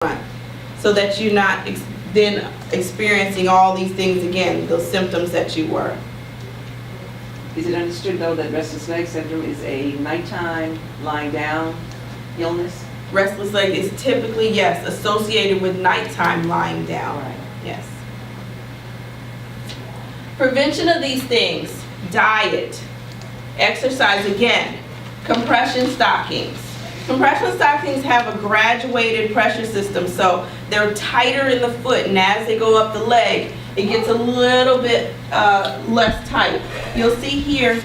front, so that you're not then experiencing all these things again, those symptoms that you were. Is it understood though that restless leg syndrome is a nighttime lying down illness? Restless leg is typically, yes, associated with nighttime lying down. Right. Yes. Prevention of these things: diet, exercise again, compression stockings. Compression stockings have a graduated pressure system, so they're tighter in the foot, and as they go up the leg, it gets a little bit less tight. You'll see here,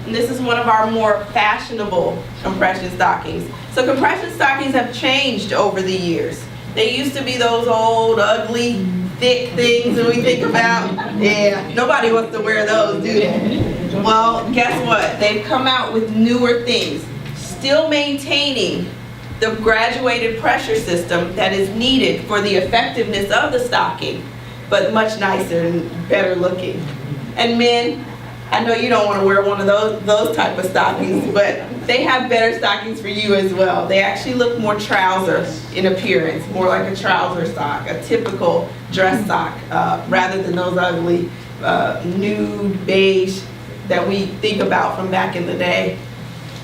and this is one of our more fashionable compression stockings. So compression stockings have changed over the years. They used to be those old, ugly, thick things that we think about. Yeah, nobody wants to wear those, do they? Well, guess what? They've come out with newer things, still maintaining the graduated pressure system that is needed for the effectiveness of the stocking, but much nicer and better looking. And men, I know you don't want to wear one of those type of stockings, but they have better stockings for you as well. They actually look more trouser in appearance, more like a trouser sock, a typical dress sock, rather than those ugly nude beige that we think about from back in the day.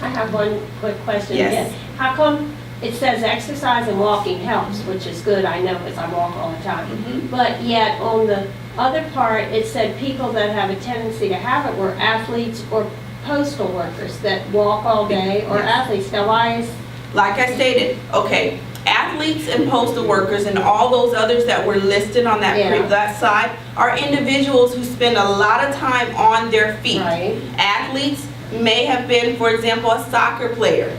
I have one quick question Yes. again. How come it says exercise and walking helps, which is good, I know, because I walk all the time. Mhm. But yet on the other part, it said people that have a tendency to have it were athletes or postal workers that walk all day, or Yes. athletes. Now why is, Like I stated, okay, athletes and postal workers and all those others that were listed on that, Yeah. that side are individuals who spend a lot of time on their feet. right? Athletes may have been, for example, a soccer player,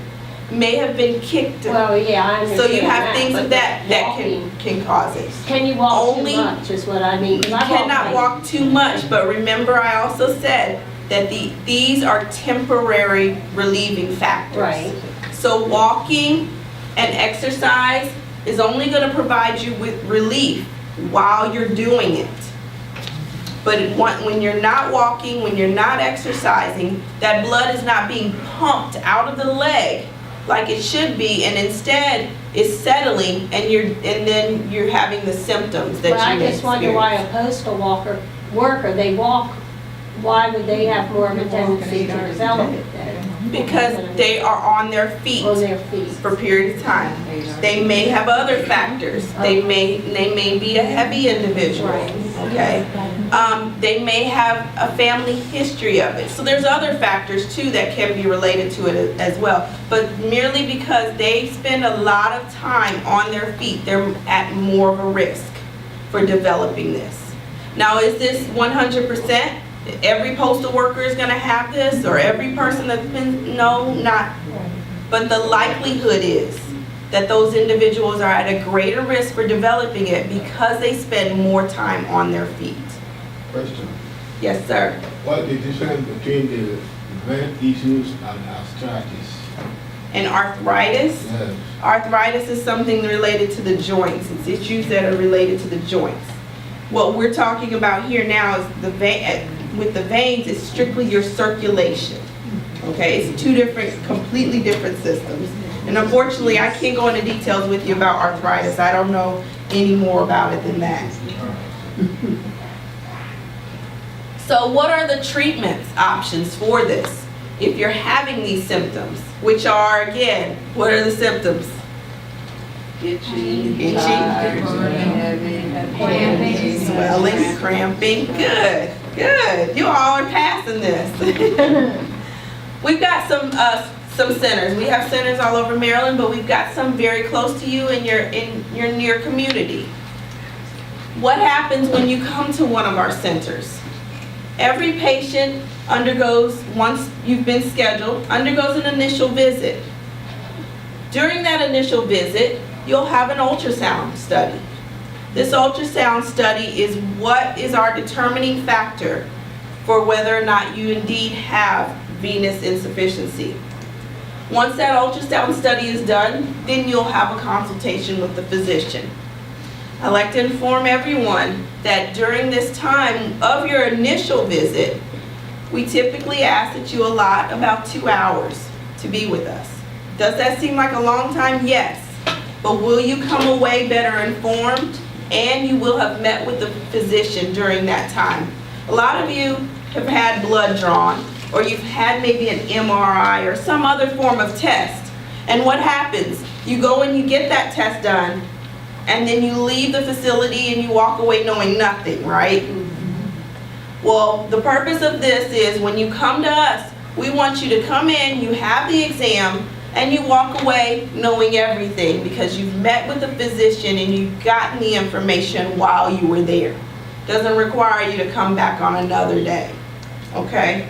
may have been kicked. Well, yeah, I understand So you have things but of that walking- can cause it. Can you walk only- too much is what I mean. 'Cause You I cannot like- walk too much, but remember I also said that these are temporary relieving factors. Right. So walking and exercise is only going to provide you with relief while you're doing it. But when you're not walking, when you're not exercising, that blood is not being pumped out of the leg like it should be, and instead it's settling, and then you're having the symptoms that But I you may just wonder why experience. a postal worker, they walk, why would they have more of a tendency to develop it then? Because they are on their feet On their feet. for a period of time. They may have other factors. They may be a heavy individual, Right. okay? They may have a family history of it. So there's other factors too that can be related to it as well. But merely because they spend a lot of time on their feet, they're at more of a risk for developing this. Now, is this 100%? Every postal worker is going to have this, or every person that's been, no, not. But the likelihood is that those individuals are at a greater risk for developing it because they spend more time on their feet. Question. Yes, sir. What is the difference between the vein issues and arthritis? And arthritis? Yes. Arthritis is something related to the joints. It's issues that are related to the joints. What we're talking about here now is the vein. With the veins, it's strictly your circulation. Okay, it's two different, completely different systems. And unfortunately, I can't go into details with you about arthritis. I don't know any more about it than that. So what are the treatment options for this? If you're having these symptoms, which are, again, what are the symptoms? Itchy, Itchy. tired, heavy, Swelling, cramping, good, good. You all are passing this. We've got some centers. We have centers all over Maryland, but we've got some very close to you in your near community. What happens when you come to one of our centers? Every patient undergoes, once you've been scheduled, undergoes an initial visit. During that initial visit, you'll have an ultrasound study. This ultrasound study is what is our determining factor for whether or not you indeed have venous insufficiency. Once that ultrasound study is done, then you'll have a consultation with the physician. I like to inform everyone that during this time of your initial visit, we typically ask that you allot about 2 hours to be with us. Does that seem like a long time? Yes. but will you come away better informed? And you will have met with the physician during that time. A lot of you have had blood drawn, or you've had maybe an MRI or some other form of test. And what happens? You go and you get that test done, and then you leave the facility and you walk away knowing nothing, right? Well, the purpose of this is when you come to us, we want you to come in, you have the exam, and you walk away knowing everything because you've met with the physician and you've gotten the information while you were there. Doesn't require you to come back on another day, okay?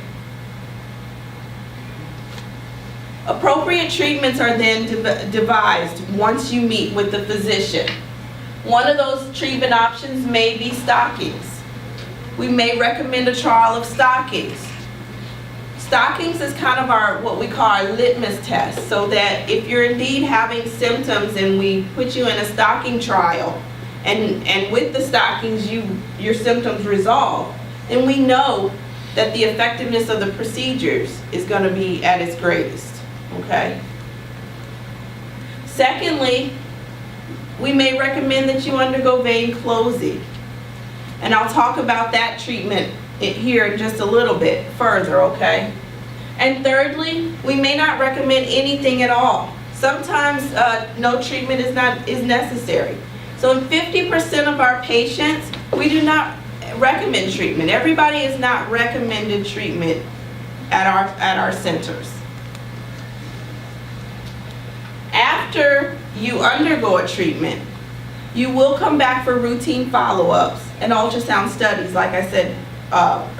Appropriate treatments are then devised once you meet with the physician. One of those treatment options may be stockings. We may recommend a trial of stockings. Stockings is kind of our, what we call our litmus test, so that if you're indeed having symptoms and we put you in a stocking trial, and with the stockings your symptoms resolve, then we know that the effectiveness of the procedures is going to be at its greatest, okay? Secondly, we may recommend that you undergo vein closing. And I'll talk about that treatment here in just a little bit further, okay? And thirdly, we may not recommend anything at all. Sometimes no treatment is necessary. So in 50% of our patients, we do not recommend treatment. Everybody is not recommended treatment at our centers. After you undergo a treatment, you will come back for routine follow-ups and ultrasound studies, like I said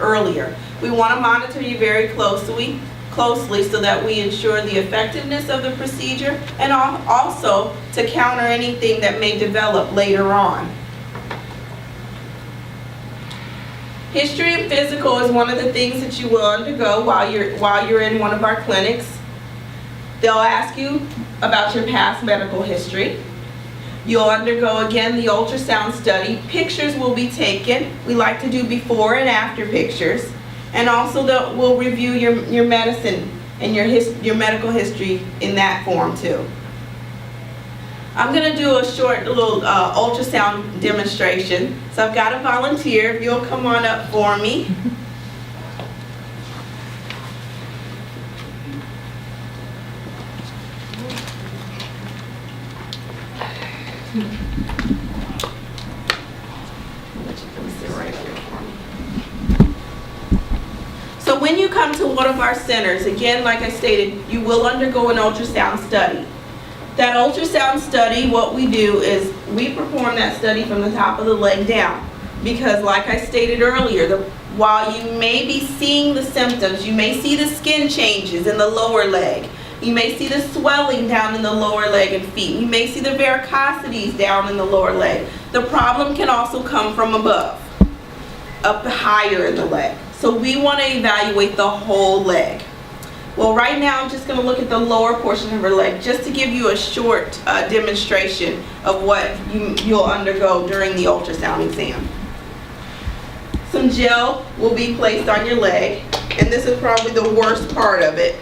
earlier. We want to monitor you very closely so that we ensure the effectiveness of the procedure and also to counter anything that may develop later on. History and physical is one of the things that you will undergo while you're in one of our clinics. They'll ask you about your past medical history. You'll undergo again the ultrasound study. Pictures will be taken. We like to do before and after pictures. And also we'll review your medicine and your medical history in that form too. I'm going to do a short little ultrasound demonstration. So I've got a volunteer. If you'll come on up for me. So when you come to one of our centers, again, like I stated, you will undergo an ultrasound study. That ultrasound study, what we do is we perform that study from the top of the leg down. Because like I stated earlier, while you may be seeing the symptoms, you may see the skin changes in the lower leg. You may see the swelling down in the lower leg and feet. You may see the varicosities down in the lower leg. The problem can also come from above, up higher in the leg. So we want to evaluate the whole leg. Well, right now I'm just going to look at the lower portion of her leg just to give you a short demonstration of what you'll undergo during the ultrasound exam. Some gel will be placed on your leg, and this is probably the worst part of it,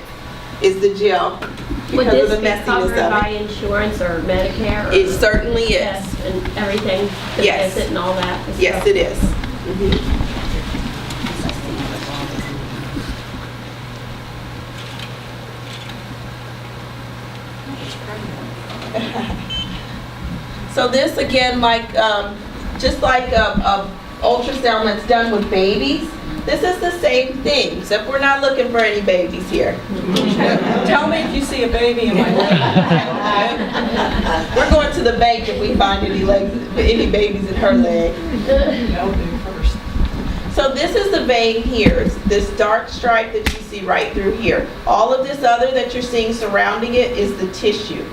is the gel, because of the messiness Would this be covered by of it. insurance or Medicare? It certainly is. Yes, and everything, the Yes. visit and all that? and Yes, stuff? it is. Mhm. So this again, like just like a ultrasound that's done with babies, this is the same thing, except we're not looking for any babies here. Tell me if you see a baby in my leg. We're going to the bank if we find any babies in her leg. That'll do first. So this is the vein here. It's this dark stripe that you see right through here. All of this other that you're seeing surrounding it is the tissue.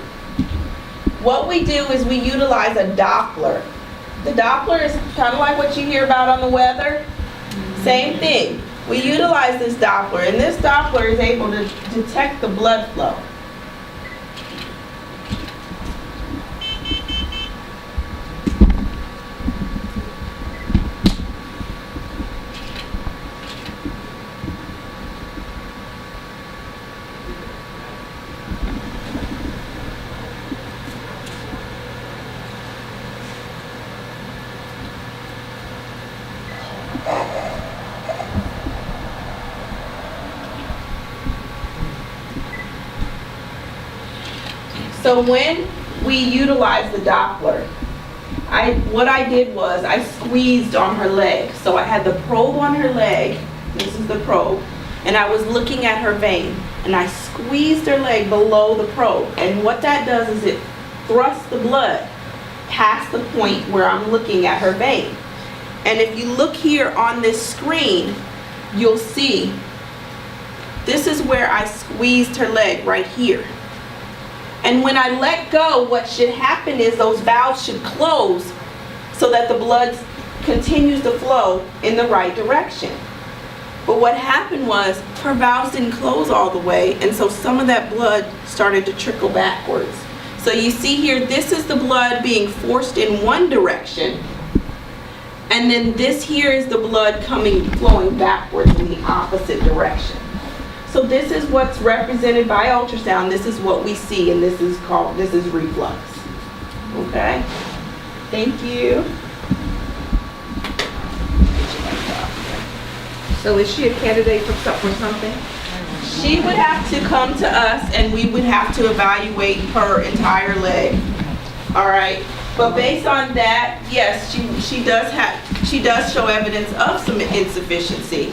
What we do is we utilize a Doppler. The Doppler is kind of like what you hear about on the weather. Same thing. We utilize this Doppler, and this Doppler is able to detect the blood flow. So when we utilize the Doppler, what I did was I squeezed on her leg. So I had the probe on her leg, this is the probe, and I was looking at her vein. And I squeezed her leg below the probe. And what that does is it thrusts the blood past the point where I'm looking at her vein. And if you look here on this screen, you'll see this is where I squeezed her leg right here. And when I let go, what should happen is those valves should close so that the blood continues to flow in the right direction. But what happened was her valves didn't close all the way, and so some of that blood started to trickle backwards. So you see here, this is the blood being forced in one direction, and then this here is the blood flowing backwards in the opposite direction. So this is what's represented by ultrasound. This is what we see, and this is reflux. Okay? Thank you. So is she a candidate for something? She would have to come to us and we would have to evaluate her entire leg. All right? But based on that, yes, she does show evidence of some insufficiency.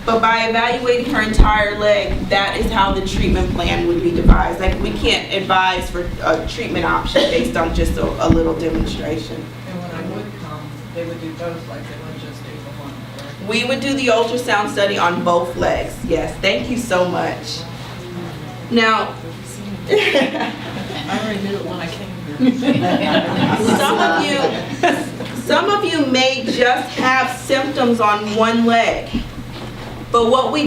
But by evaluating her entire leg, that is how the treatment plan would be devised. Like, we can't advise for a treatment option based on just a little demonstration. And when I would come, they would do both, like they wouldn't just do the one, correct? We would do the ultrasound study on both legs. Yes, thank you so much. Now, I already knew it when I came here. some of you may just have symptoms on one leg. But what we